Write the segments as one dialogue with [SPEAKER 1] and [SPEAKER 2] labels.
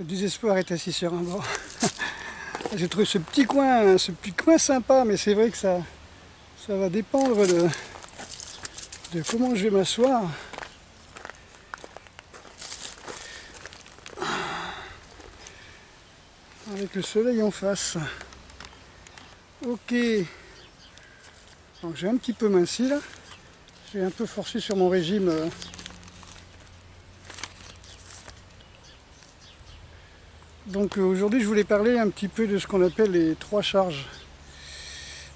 [SPEAKER 1] désespoir est assis sur un banc. J'ai trouvé ce petit coin sympa, mais c'est vrai que ça va dépendre de comment je vais m'asseoir. Avec le soleil en face. Ok. Donc j'ai un petit peu minci là. J'ai un peu forcé sur mon régime. Donc aujourd'hui je voulais parler un petit peu de ce qu'on appelle les 3 charges.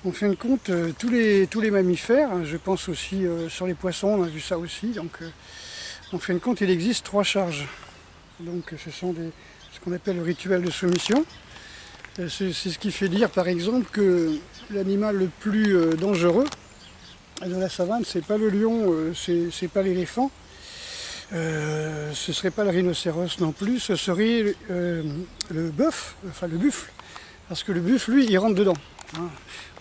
[SPEAKER 1] En fin de compte, tous les mammifères, hein, je pense aussi sur les poissons, on a vu ça aussi. Donc en fin de compte il existe 3 charges. Donc ce sont ce qu'on appelle le rituel de soumission. C'est ce qui fait dire par exemple que l'animal le plus dangereux de la savane, c'est pas le lion, c'est pas l'éléphant, ce serait pas le rhinocéros non plus, ce serait le bœuf, enfin le buffle, parce que le buffle lui il rentre dedans. Hein.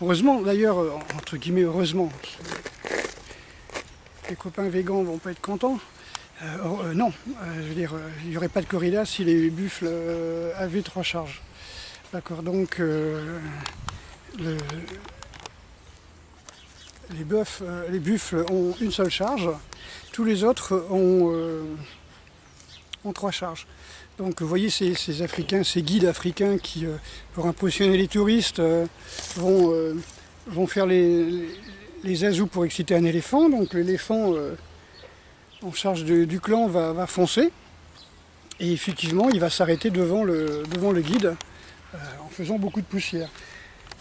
[SPEAKER 1] Heureusement d'ailleurs, entre guillemets heureusement, les copains végans vont pas être contents. Non, je veux dire, il n'y aurait pas de corrida si les buffles avaient 3 charges. D'accord, donc les buffles ont une seule charge, tous les autres ont 3 charges. Donc vous voyez ces Africains, ces guides africains qui, pour impressionner les touristes, vont faire les azous pour exciter un éléphant. Donc l'éléphant en charge du clan va foncer et effectivement il va s'arrêter devant le guide en faisant beaucoup de poussière.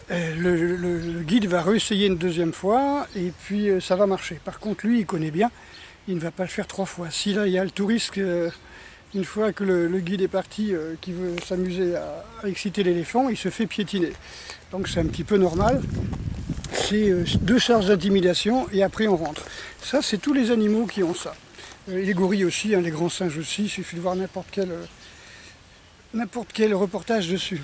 [SPEAKER 1] Le guide va réessayer une deuxième fois et puis ça va marcher. Par contre lui il connaît bien, il ne va pas le faire 3 fois. Si là il y a le touriste, une fois que le guide est parti, qui veut s'amuser à exciter l'éléphant, il se fait piétiner. Donc c'est un petit peu normal. C'est 2 charges d'intimidation et après on rentre. Ça c'est tous les animaux qui ont ça. Les gorilles aussi, hein, les grands singes aussi, il suffit de voir n'importe quel reportage dessus.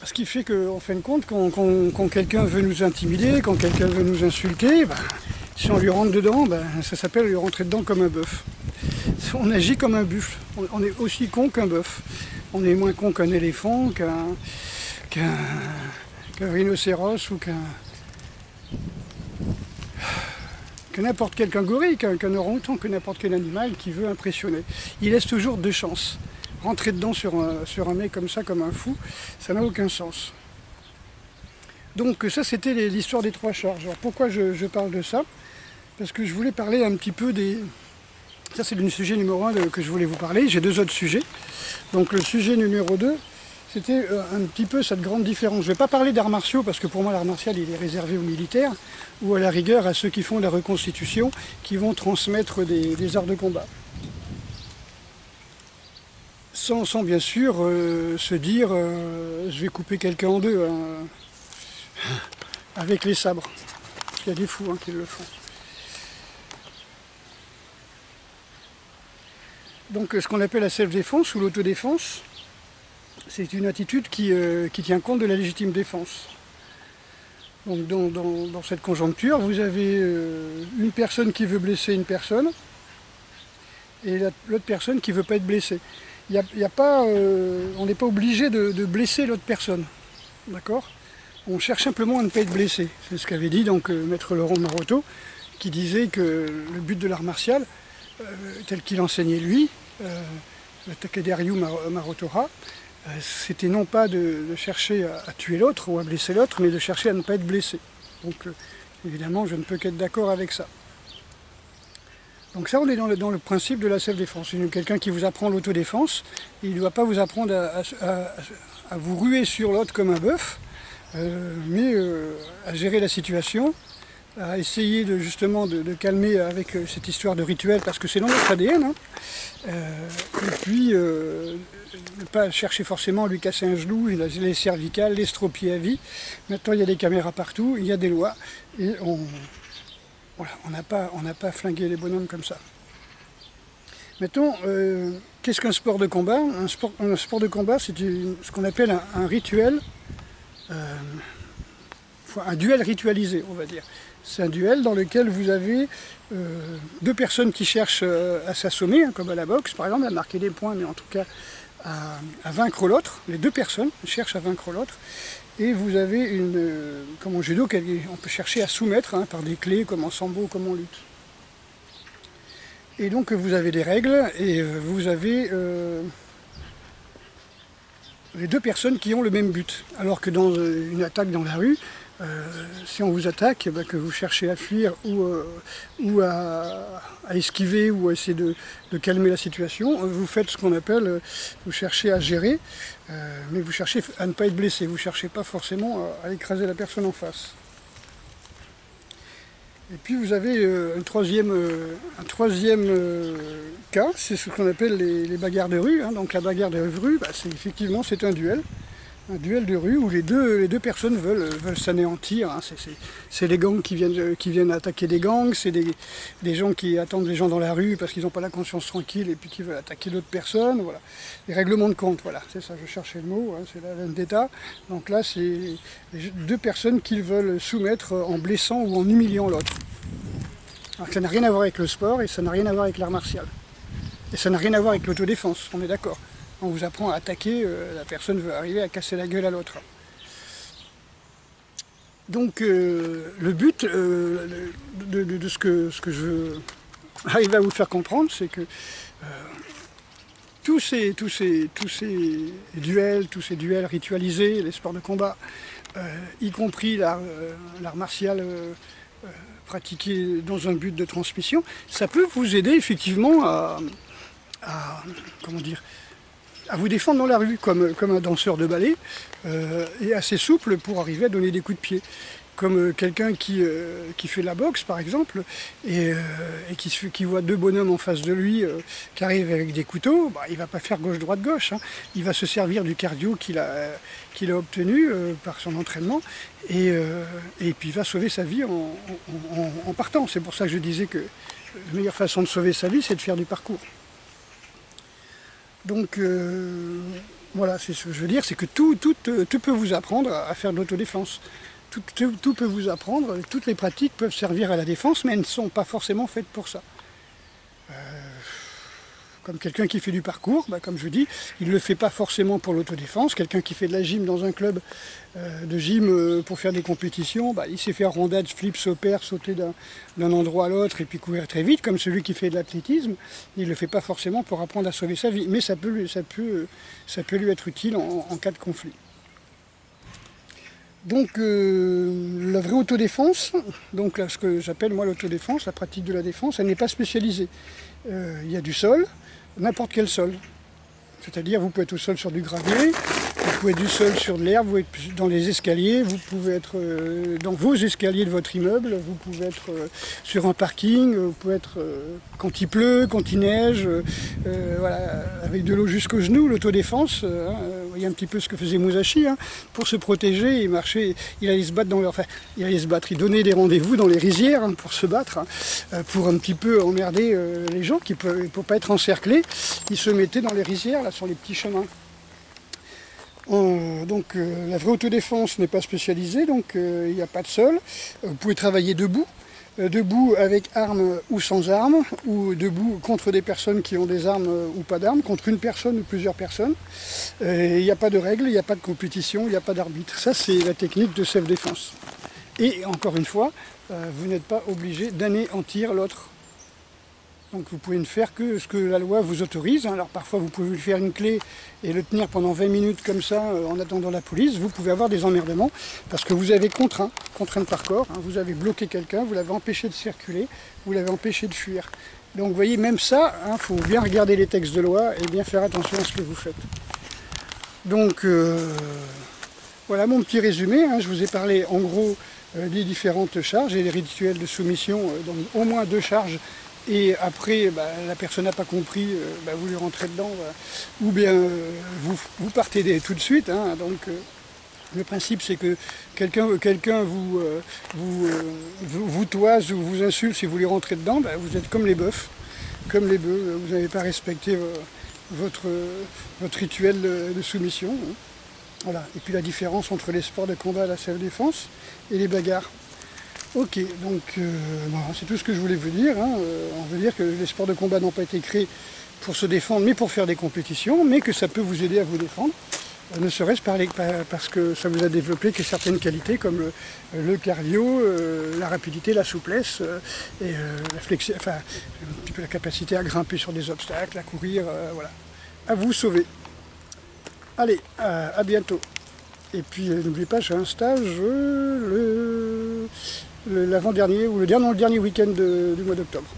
[SPEAKER 1] Ce qui fait qu'en fin de compte, quand quelqu'un veut nous intimider, quand quelqu'un veut nous insulter, ben, si on lui rentre dedans, ben, ça s'appelle lui rentrer dedans comme un bœuf. On agit comme un buffle, on est aussi con qu'un bœuf. On est moins con qu'un éléphant, qu'un rhinocéros ou que n'importe quel gorille, qu'un orang-outan, que n'importe quel animal qui veut impressionner. Il laisse toujours 2 chances. Rentrer dedans sur un mec comme ça, comme un fou, ça n'a aucun sens. Donc ça c'était l'histoire des 3 charges. Alors pourquoi je parle de ça? Parce que je voulais parler un petit peu des... Ça c'est le sujet numéro 1 que je voulais vous parler. J'ai 2 autres sujets. Donc le sujet numéro 2, c'était un petit peu cette grande différence. Je ne vais pas parler d'arts martiaux, parce que pour moi l'art martial il est réservé aux militaires, ou à la rigueur à ceux qui font de la reconstitution, qui vont transmettre des arts de combat. Sans bien sûr se dire je vais couper quelqu'un en 2 hein, avec les sabres. Il y a des fous hein, qui le font. Donc ce qu'on appelle la self-défense ou l'autodéfense, c'est une attitude qui tient compte de la légitime défense. Donc dans cette conjoncture, vous avez une personne qui veut blesser une personne et l'autre personne qui ne veut pas être blessée. On n'est pas obligé de blesser l'autre personne, d'accord? On cherche simplement à ne pas être blessé. C'est ce qu'avait dit donc Maître Laurent Maroto, qui disait que le but de l'art martial, tel qu'il enseignait lui, le Takedaryu Marotora, c'était non pas de chercher à tuer l'autre ou à blesser l'autre, mais de chercher à ne pas être blessé. Donc évidemment, je ne peux qu'être d'accord avec ça. Donc ça, on est dans le principe de la self-défense. Quelqu'un qui vous apprend l'autodéfense, il ne doit pas vous apprendre à vous ruer sur l'autre comme un bœuf, mais à gérer la situation, à essayer justement de calmer avec cette histoire de rituel, parce que c'est dans notre ADN, hein. Et puis ne pas chercher forcément à lui casser un genou, les cervicales, l'estropier à vie. Maintenant il y a des caméras partout, il y a des lois, et voilà, on n'a pas flingué les bonhommes comme ça. Maintenant, qu'est-ce qu'un sport de combat? Un sport de combat, c'est ce qu'on appelle un rituel, un duel ritualisé, on va dire. C'est un duel dans lequel vous avez deux personnes qui cherchent à s'assommer, hein, comme à la boxe par exemple, à marquer des points, mais en tout cas à vaincre l'autre. Les deux personnes cherchent à vaincre l'autre. Et vous avez comme en judo, on peut chercher à soumettre hein, par des clés, comme en sambo, comme en lutte. Et donc vous avez des règles, et vous avez les deux personnes qui ont le même but. Alors que dans une attaque dans la rue, si on vous attaque, que vous cherchez à fuir ou à esquiver ou à essayer de calmer la situation, vous faites ce qu'on appelle, vous cherchez à gérer, mais vous cherchez à ne pas être blessé, vous ne cherchez pas forcément à écraser la personne en face. Et puis vous avez un troisième cas, c'est ce qu'on appelle les bagarres de rue. Hein. Donc la bagarre de rue, c'est un duel. Un duel de rue où les deux personnes veulent s'anéantir. Hein. C'est les gangs qui viennent attaquer des gangs, c'est des gens qui attendent les gens dans la rue parce qu'ils n'ont pas la conscience tranquille et puis qui veulent attaquer d'autres personnes. Voilà. Les règlements de compte, voilà, c'est ça, je cherchais le mot, hein, c'est la vendetta. Donc là, c'est deux personnes qui veulent soumettre en blessant ou en humiliant l'autre. Alors ça n'a rien à voir avec le sport et ça n'a rien à voir avec l'art martial. Et ça n'a rien à voir avec l'autodéfense, on est d'accord. On vous apprend à attaquer, la personne veut arriver à casser la gueule à l'autre. Donc le but de ce que je veux arriver à vous faire comprendre, c'est que tous ces duels ritualisés, les sports de combat, y compris l'art martial pratiqué dans un but de transmission, ça peut vous aider effectivement comment dire, à vous défendre dans la rue, comme un danseur de ballet, et assez souple pour arriver à donner des coups de pied. Comme quelqu'un qui fait de la boxe, par exemple, et qui voit deux bonhommes en face de lui qui arrivent avec des couteaux, il ne va pas faire gauche-droite-gauche. Hein. Il va se servir du cardio qu'il a obtenu par son entraînement, et puis il va sauver sa vie en partant. C'est pour ça que je disais que la meilleure façon de sauver sa vie, c'est de faire du parcours. Donc voilà, c'est ce que je veux dire, c'est que tout peut vous apprendre à faire de l'autodéfense. Tout peut vous apprendre, toutes les pratiques peuvent servir à la défense, mais elles ne sont pas forcément faites pour ça. Comme quelqu'un qui fait du parcours, comme je dis, il ne le fait pas forcément pour l'autodéfense. Quelqu'un qui fait de la gym dans un club de gym pour faire des compétitions, il sait faire rondade, flip, sopère, sauter d'un endroit à l'autre et puis courir très vite, comme celui qui fait de l'athlétisme. Il ne le fait pas forcément pour apprendre à sauver sa vie, mais ça peut lui être utile en cas de conflit. Donc la vraie autodéfense, donc là, ce que j'appelle moi l'autodéfense, la pratique de la défense, elle n'est pas spécialisée. Il y a du sol, n'importe quel sol. C'est-à-dire vous pouvez être au sol sur du gravier, vous pouvez être du sol sur de l'herbe, vous pouvez être dans les escaliers, vous pouvez être dans vos escaliers de votre immeuble, vous pouvez être sur un parking, vous pouvez être quand il pleut, quand il neige, voilà, avec de l'eau jusqu'aux genoux, l'autodéfense. Vous voyez un petit peu ce que faisait Musashi, hein, pour se protéger, il allait se battre il donnait des rendez-vous dans les rizières hein, pour se battre, hein, pour un petit peu emmerder les gens pour ne pas être encerclés. Il se mettait dans les rizières, là, sur les petits chemins. Donc la vraie autodéfense n'est pas spécialisée, donc il n'y a pas de sol. Vous pouvez travailler debout. Debout avec armes ou sans armes, ou debout contre des personnes qui ont des armes ou pas d'armes, contre une personne ou plusieurs personnes. Il n'y a pas de règles, il n'y a pas de compétition, il n'y a pas d'arbitre. Ça, c'est la technique de self-défense. Et encore une fois, vous n'êtes pas obligé d'anéantir l'autre. Donc vous pouvez ne faire que ce que la loi vous autorise. Alors parfois vous pouvez lui faire une clé et le tenir pendant 20 minutes comme ça en attendant la police. Vous pouvez avoir des emmerdements parce que vous avez contraint par corps. Hein, vous avez bloqué quelqu'un, vous l'avez empêché de circuler, vous l'avez empêché de fuir. Donc vous voyez, même ça, il faut bien regarder les textes de loi et bien faire attention à ce que vous faites. Donc voilà mon petit résumé. Hein, je vous ai parlé en gros des différentes charges et des rituels de soumission, donc au moins 2 charges. Et après, la personne n'a pas compris, vous lui rentrez dedans, ou bien vous partez tout de suite. Hein, donc le principe c'est que quelqu'un vous toise ou vous insulte, si vous lui rentrez dedans, vous êtes comme les bœufs, vous n'avez pas respecté votre rituel de soumission. Hein. Voilà. Et puis la différence entre les sports de combat, la self-défense et les bagarres. Ok, donc voilà, c'est tout ce que je voulais vous dire. Hein. On veut dire que les sports de combat n'ont pas été créés pour se défendre, mais pour faire des compétitions, mais que ça peut vous aider à vous défendre, ne serait-ce parce que ça vous a développé que certaines qualités comme le cardio, la rapidité, la souplesse, et enfin, un petit peu la capacité à grimper sur des obstacles, à courir, voilà. À vous sauver. Allez, à bientôt. Et puis n'oubliez pas, j'ai un stage l'avant-dernier ou le dernier week-end du mois d'octobre.